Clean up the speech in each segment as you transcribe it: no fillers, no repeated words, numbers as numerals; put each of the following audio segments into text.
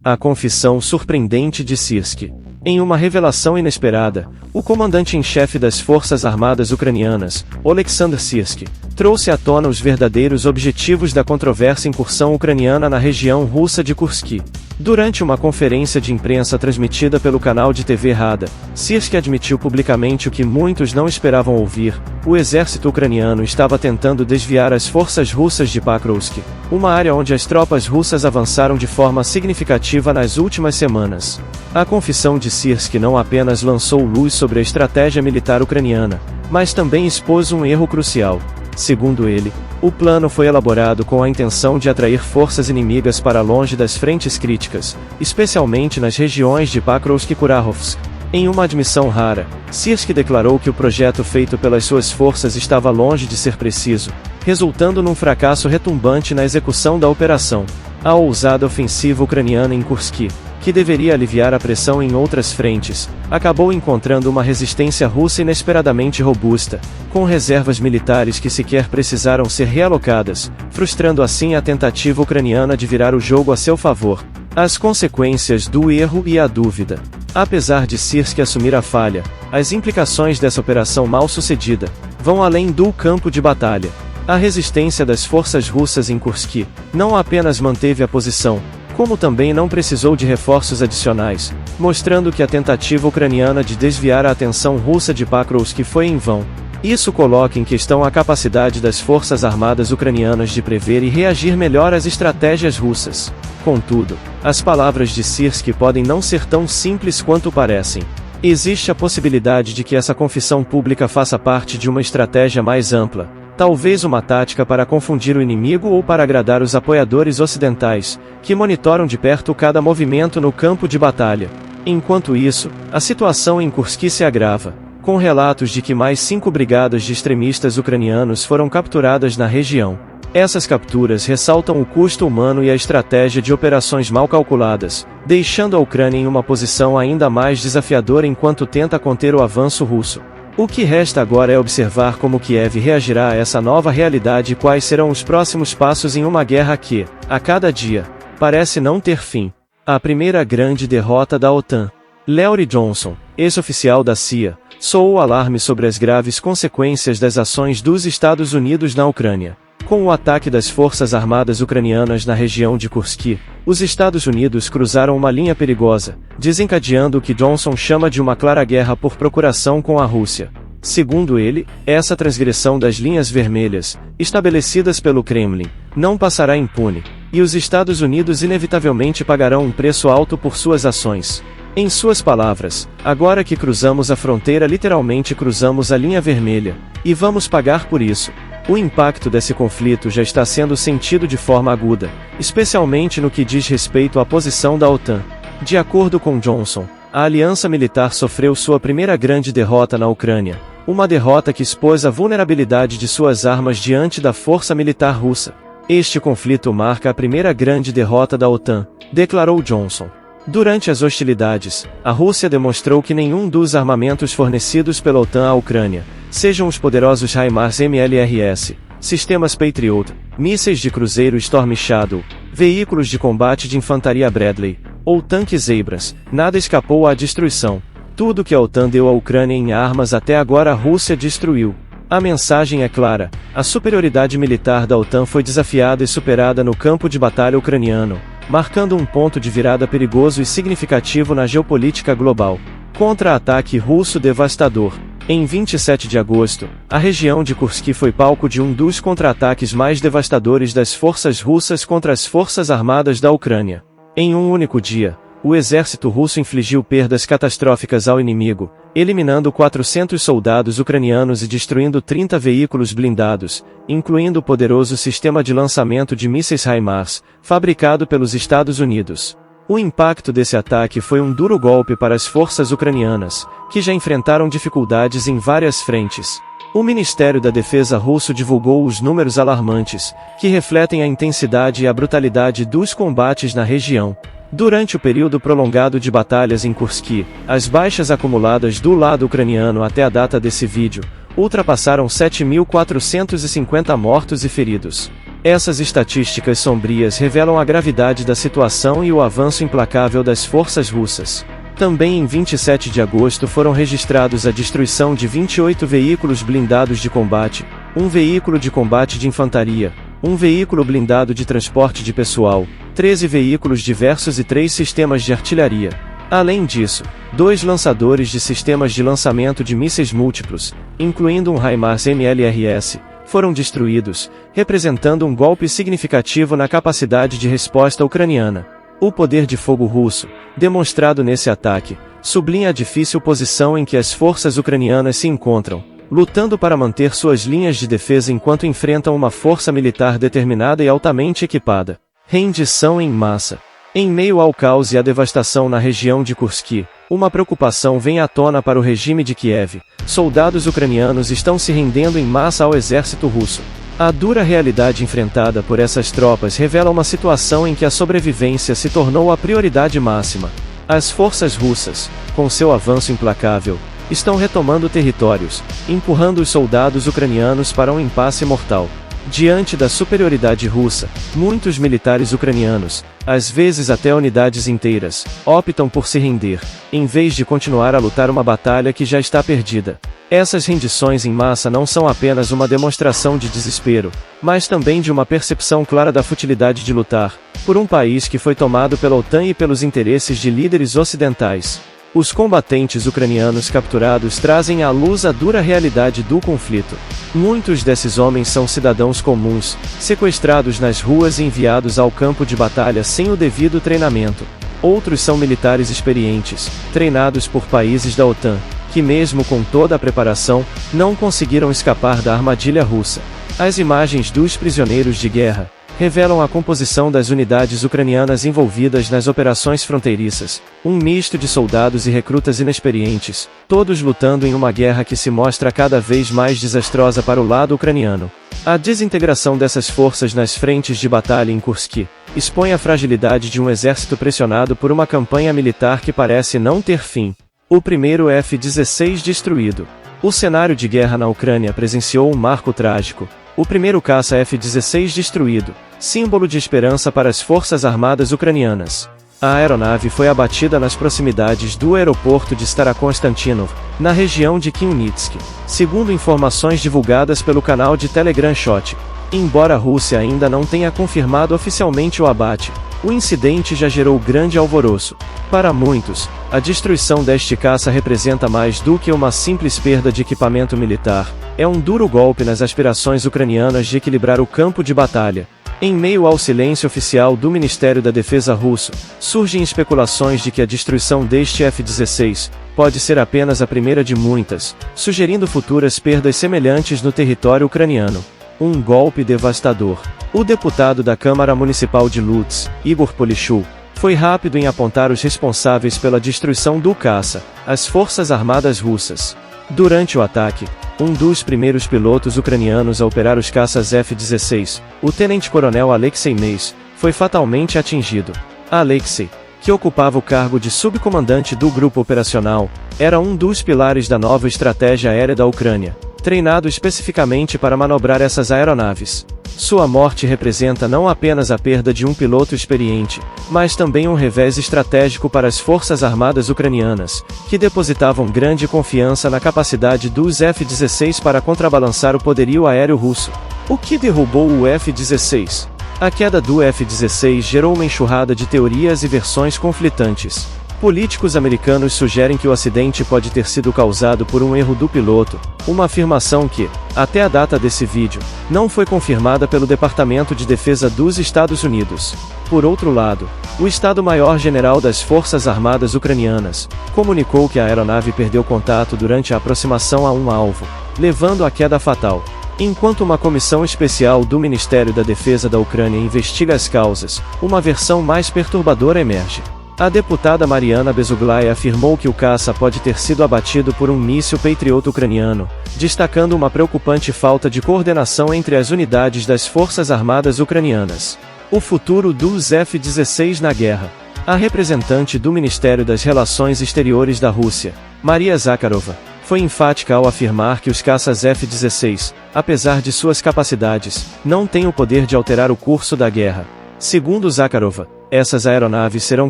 A confissão surpreendente de Syrskyi. Em uma revelação inesperada, o comandante-em-chefe das Forças Armadas Ucranianas, Oleksandr Syrskyi, trouxe à tona os verdadeiros objetivos da controversa incursão ucraniana na região russa de Kursk. Durante uma conferência de imprensa transmitida pelo canal de TV Rada, Syrskyi admitiu publicamente o que muitos não esperavam ouvir: o exército ucraniano estava tentando desviar as forças russas de Pakrovsk, uma área onde as tropas russas avançaram de forma significativa nas últimas semanas. A confissão de Syrskyi não apenas lançou luz sobre a estratégia militar ucraniana, mas também expôs um erro crucial. Segundo ele, o plano foi elaborado com a intenção de atrair forças inimigas para longe das frentes críticas, especialmente nas regiões de Pakrovsk e Kurahovsk. Em uma admissão rara, Syrskyi declarou que o projeto feito pelas suas forças estava longe de ser preciso, resultando num fracasso retumbante na execução da operação. A ousada ofensiva ucraniana em Kursk, que deveria aliviar a pressão em outras frentes, acabou encontrando uma resistência russa inesperadamente robusta, com reservas militares que sequer precisaram ser realocadas, frustrando assim a tentativa ucraniana de virar o jogo a seu favor. As consequências do erro e a dúvida. Apesar de Syrskyi assumir a falha, as implicações dessa operação mal sucedida vão além do campo de batalha. A resistência das forças russas em Kursk não apenas manteve a posição, como também não precisou de reforços adicionais, mostrando que a tentativa ucraniana de desviar a atenção russa de Pakrovsk foi em vão. Isso coloca em questão a capacidade das forças armadas ucranianas de prever e reagir melhor às estratégias russas. Contudo, as palavras de Syrskyi podem não ser tão simples quanto parecem. Existe a possibilidade de que essa confissão pública faça parte de uma estratégia mais ampla, talvez uma tática para confundir o inimigo ou para agradar os apoiadores ocidentais, que monitoram de perto cada movimento no campo de batalha. Enquanto isso, a situação em Kursk se agrava, com relatos de que mais 5 brigadas de extremistas ucranianos foram capturadas na região. Essas capturas ressaltam o custo humano e a estratégia de operações mal calculadas, deixando a Ucrânia em uma posição ainda mais desafiadora enquanto tenta conter o avanço russo. O que resta agora é observar como Kiev reagirá a essa nova realidade e quais serão os próximos passos em uma guerra que, a cada dia, parece não ter fim. A primeira grande derrota da OTAN. Larry Johnson, ex-oficial da CIA, soou o alarme sobre as graves consequências das ações dos Estados Unidos na Ucrânia. Com o ataque das forças armadas ucranianas na região de Kursk, os Estados Unidos cruzaram uma linha perigosa, desencadeando o que Johnson chama de uma clara guerra por procuração com a Rússia. Segundo ele, essa transgressão das linhas vermelhas, estabelecidas pelo Kremlin, não passará impune, e os Estados Unidos inevitavelmente pagarão um preço alto por suas ações. Em suas palavras, agora que cruzamos a fronteira, literalmente cruzamos a linha vermelha, e vamos pagar por isso. O impacto desse conflito já está sendo sentido de forma aguda, especialmente no que diz respeito à posição da OTAN. De acordo com Johnson, a aliança militar sofreu sua primeira grande derrota na Ucrânia, uma derrota que expôs a vulnerabilidade de suas armas diante da força militar russa. Este conflito marca a primeira grande derrota da OTAN, declarou Johnson. Durante as hostilidades, a Rússia demonstrou que nenhum dos armamentos fornecidos pela OTAN à Ucrânia, sejam os poderosos HIMARS MLRS, sistemas Patriot, mísseis de cruzeiro Storm Shadow, veículos de combate de infantaria Bradley, ou tanques Abrams, nada escapou à destruição. Tudo que a OTAN deu à Ucrânia em armas até agora a Rússia destruiu. A mensagem é clara: a superioridade militar da OTAN foi desafiada e superada no campo de batalha ucraniano, marcando um ponto de virada perigoso e significativo na geopolítica global. Contra-ataque russo devastador. Em 27 de agosto, a região de Kursk foi palco de um dos contra-ataques mais devastadores das forças russas contra as forças armadas da Ucrânia. Em um único dia, o exército russo infligiu perdas catastróficas ao inimigo, eliminando 400 soldados ucranianos e destruindo 30 veículos blindados, incluindo o poderoso sistema de lançamento de mísseis HIMARS, fabricado pelos Estados Unidos. O impacto desse ataque foi um duro golpe para as forças ucranianas, que já enfrentaram dificuldades em várias frentes. O Ministério da Defesa russo divulgou os números alarmantes, que refletem a intensidade e a brutalidade dos combates na região. Durante o período prolongado de batalhas em Kursk, as baixas acumuladas do lado ucraniano até a data desse vídeo ultrapassaram 7.450 mortos e feridos. Essas estatísticas sombrias revelam a gravidade da situação e o avanço implacável das forças russas. Também em 27 de agosto foram registrados a destruição de 28 veículos blindados de combate, um veículo de combate de infantaria, um veículo blindado de transporte de pessoal, 13 veículos diversos e 3 sistemas de artilharia. Além disso, 2 lançadores de sistemas de lançamento de mísseis múltiplos, incluindo um HIMARS MLRS, foram destruídos, representando um golpe significativo na capacidade de resposta ucraniana. O poder de fogo russo, demonstrado nesse ataque, sublinha a difícil posição em que as forças ucranianas se encontram, lutando para manter suas linhas de defesa enquanto enfrentam uma força militar determinada e altamente equipada. Rendição em massa. Em meio ao caos e à devastação na região de Kursk, uma preocupação vem à tona para o regime de Kiev. Soldados ucranianos estão se rendendo em massa ao exército russo. A dura realidade enfrentada por essas tropas revela uma situação em que a sobrevivência se tornou a prioridade máxima. As forças russas, com seu avanço implacável, estão retomando territórios, empurrando os soldados ucranianos para um impasse mortal. Diante da superioridade russa, muitos militares ucranianos, às vezes até unidades inteiras, optam por se render, em vez de continuar a lutar uma batalha que já está perdida. Essas rendições em massa não são apenas uma demonstração de desespero, mas também de uma percepção clara da futilidade de lutar, por um país que foi tomado pela OTAN e pelos interesses de líderes ocidentais. Os combatentes ucranianos capturados trazem à luz a dura realidade do conflito. Muitos desses homens são cidadãos comuns, sequestrados nas ruas e enviados ao campo de batalha sem o devido treinamento. Outros são militares experientes, treinados por países da OTAN, que mesmo com toda a preparação, não conseguiram escapar da armadilha russa. As imagens dos prisioneiros de guerra revelam a composição das unidades ucranianas envolvidas nas operações fronteiriças, um misto de soldados e recrutas inexperientes, todos lutando em uma guerra que se mostra cada vez mais desastrosa para o lado ucraniano. A desintegração dessas forças nas frentes de batalha em Kursk expõe a fragilidade de um exército pressionado por uma campanha militar que parece não ter fim. O primeiro F-16 destruído. O cenário de guerra na Ucrânia presenciou um marco trágico. O primeiro caça F-16 destruído, símbolo de esperança para as forças armadas ucranianas. A aeronave foi abatida nas proximidades do aeroporto de Starokonstantinov, na região de Khmelnytsk, segundo informações divulgadas pelo canal de Telegram Shot. Embora a Rússia ainda não tenha confirmado oficialmente o abate, o incidente já gerou grande alvoroço. Para muitos, a destruição deste caça representa mais do que uma simples perda de equipamento militar. É um duro golpe nas aspirações ucranianas de equilibrar o campo de batalha. Em meio ao silêncio oficial do Ministério da Defesa russo, surgem especulações de que a destruição deste F-16 pode ser apenas a primeira de muitas, sugerindo futuras perdas semelhantes no território ucraniano. Um golpe devastador. O deputado da Câmara Municipal de Lutsk, Igor Polichuk, foi rápido em apontar os responsáveis pela destruição do caça, as forças armadas russas. Durante o ataque, um dos primeiros pilotos ucranianos a operar os caças F-16, o tenente-coronel Alexei Meis, foi fatalmente atingido. Alexei, que ocupava o cargo de subcomandante do grupo operacional, era um dos pilares da nova estratégia aérea da Ucrânia, treinado especificamente para manobrar essas aeronaves. Sua morte representa não apenas a perda de um piloto experiente, mas também um revés estratégico para as forças armadas ucranianas, que depositavam grande confiança na capacidade dos F-16 para contrabalançar o poderio aéreo russo. O que derrubou o F-16? A queda do F-16 gerou uma enxurrada de teorias e versões conflitantes. Políticos americanos sugerem que o acidente pode ter sido causado por um erro do piloto, uma afirmação que, até a data desse vídeo, não foi confirmada pelo Departamento de Defesa dos Estados Unidos. Por outro lado, o Estado-Maior-General das Forças Armadas Ucranianas comunicou que a aeronave perdeu contato durante a aproximação a um alvo, levando à queda fatal. Enquanto uma comissão especial do Ministério da Defesa da Ucrânia investiga as causas, uma versão mais perturbadora emerge. A deputada Mariana Bezuglai afirmou que o caça pode ter sido abatido por um míssil Patriot ucraniano, destacando uma preocupante falta de coordenação entre as unidades das Forças Armadas ucranianas. O futuro dos F-16 na guerra. A representante do Ministério das Relações Exteriores da Rússia, Maria Zakharova, foi enfática ao afirmar que os caças F-16, apesar de suas capacidades, não têm o poder de alterar o curso da guerra. Segundo Zakharova, essas aeronaves serão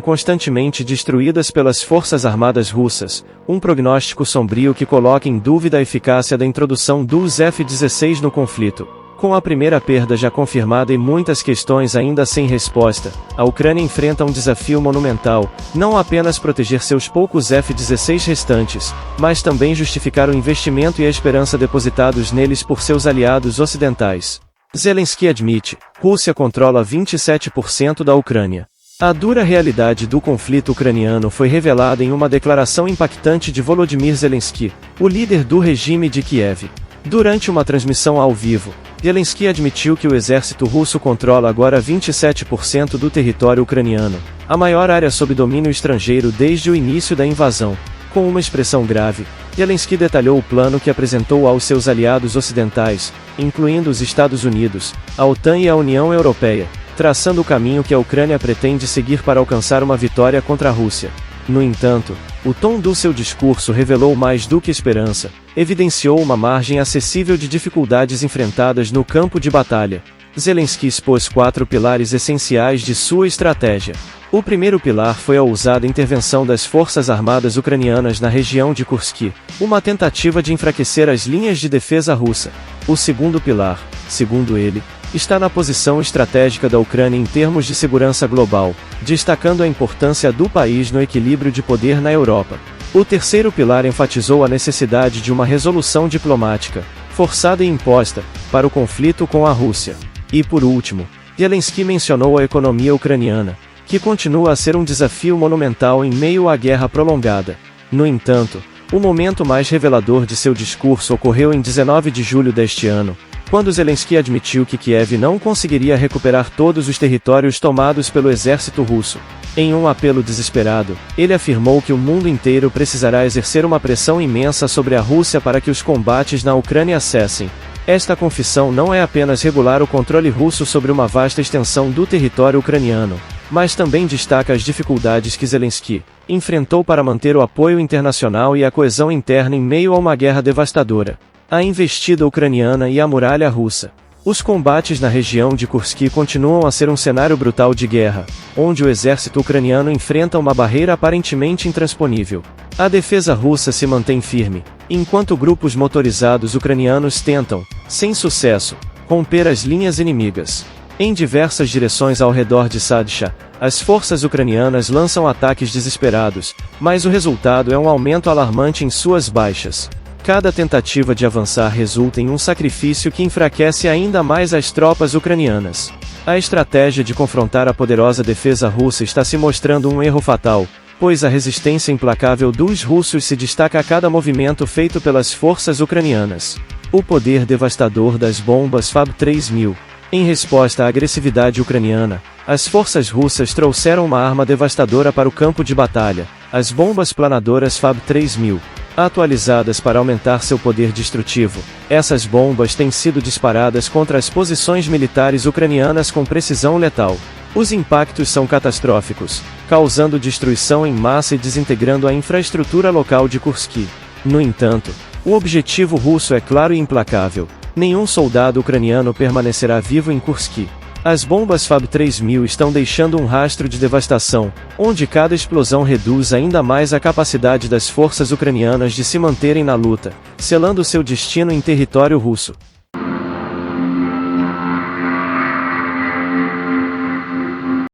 constantemente destruídas pelas forças armadas russas, um prognóstico sombrio que coloca em dúvida a eficácia da introdução dos F-16 no conflito. Com a primeira perda já confirmada e muitas questões ainda sem resposta, a Ucrânia enfrenta um desafio monumental, não apenas proteger seus poucos F-16 restantes, mas também justificar o investimento e a esperança depositados neles por seus aliados ocidentais. Zelensky admite: Rússia controla 27% da Ucrânia. A dura realidade do conflito ucraniano foi revelada em uma declaração impactante de Volodymyr Zelensky, o líder do regime de Kiev. Durante uma transmissão ao vivo, Zelensky admitiu que o exército russo controla agora 27% do território ucraniano, a maior área sob domínio estrangeiro desde o início da invasão. Com uma expressão grave, Zelensky detalhou o plano que apresentou aos seus aliados ocidentais, incluindo os Estados Unidos, a OTAN e a União Europeia, traçando o caminho que a Ucrânia pretende seguir para alcançar uma vitória contra a Rússia. No entanto, o tom do seu discurso revelou mais do que esperança, evidenciou uma margem acessível de dificuldades enfrentadas no campo de batalha. Zelensky expôs 4 pilares essenciais de sua estratégia. O primeiro pilar foi a ousada intervenção das forças armadas ucranianas na região de Kursk, uma tentativa de enfraquecer as linhas de defesa russa. O segundo pilar, segundo ele, está na posição estratégica da Ucrânia em termos de segurança global, destacando a importância do país no equilíbrio de poder na Europa. O terceiro pilar enfatizou a necessidade de uma resolução diplomática, forçada e imposta, para o conflito com a Rússia. E por último, Zelensky mencionou a economia ucraniana, que continua a ser um desafio monumental em meio à guerra prolongada. No entanto, o momento mais revelador de seu discurso ocorreu em 19 de julho deste ano, quando Zelensky admitiu que Kiev não conseguiria recuperar todos os territórios tomados pelo exército russo. Em um apelo desesperado, ele afirmou que o mundo inteiro precisará exercer uma pressão imensa sobre a Rússia para que os combates na Ucrânia cessem. Esta confissão não é apenas regular o controle russo sobre uma vasta extensão do território ucraniano, mas também destaca as dificuldades que Zelensky enfrentou para manter o apoio internacional e a coesão interna em meio a uma guerra devastadora. A investida ucraniana e a muralha russa. Os combates na região de Kursk continuam a ser um cenário brutal de guerra, onde o exército ucraniano enfrenta uma barreira aparentemente intransponível. A defesa russa se mantém firme, enquanto grupos motorizados ucranianos tentam, sem sucesso, romper as linhas inimigas. Em diversas direções ao redor de Sadisha, as forças ucranianas lançam ataques desesperados, mas o resultado é um aumento alarmante em suas baixas. Cada tentativa de avançar resulta em um sacrifício que enfraquece ainda mais as tropas ucranianas. A estratégia de confrontar a poderosa defesa russa está se mostrando um erro fatal, pois a resistência implacável dos russos se destaca a cada movimento feito pelas forças ucranianas. O poder devastador das bombas FAB-3000. Em resposta à agressividade ucraniana, as forças russas trouxeram uma arma devastadora para o campo de batalha, as bombas planadoras FAB-3000. Atualizadas para aumentar seu poder destrutivo, essas bombas têm sido disparadas contra as posições militares ucranianas com precisão letal. Os impactos são catastróficos, causando destruição em massa e desintegrando a infraestrutura local de Kursk. No entanto, o objetivo russo é claro e implacável: nenhum soldado ucraniano permanecerá vivo em Kursk. As bombas FAB-3000 estão deixando um rastro de devastação, onde cada explosão reduz ainda mais a capacidade das forças ucranianas de se manterem na luta, selando seu destino em território russo.